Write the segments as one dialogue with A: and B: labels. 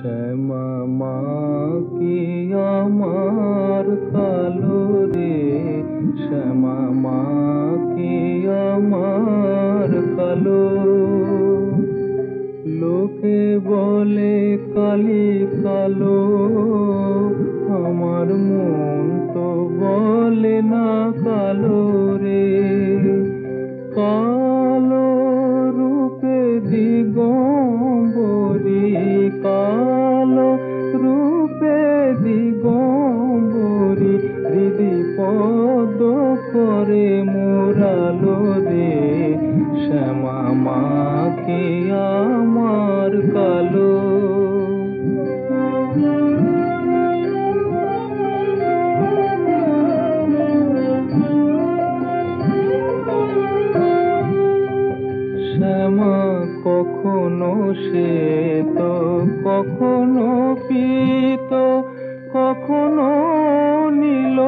A: শ্যামা মা কি আমার কালো রে, শ্যামা মা কি আমার কালো। লোকে বলে কালি কালো, আমার মন তো বলে না কালো রে। কালো রূপে দিগম্বরী, কালো রূপে দিগম্বরী, হৃদি পদ্ম করে মোরালো রে, শ্যামা মা কি আমার কালো। শ্যামা কখনো শ্বেত, কখনো পীত, কখনো নীল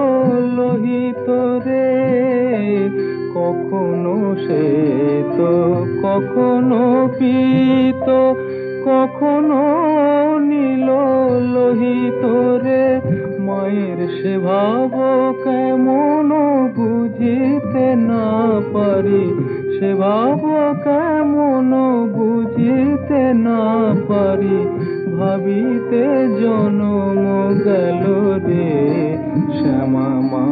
A: লোহিত রে। কখনো শ্বেত, কখনো পীত, কখনো নীল লোহিত রে। মায়ের সে ভাব কেমন বুঝিতে না পারি, সে ভাব কেমন বুঝিতে না পারি, ভাবিতে জনম গেল রে, শ্যামা মা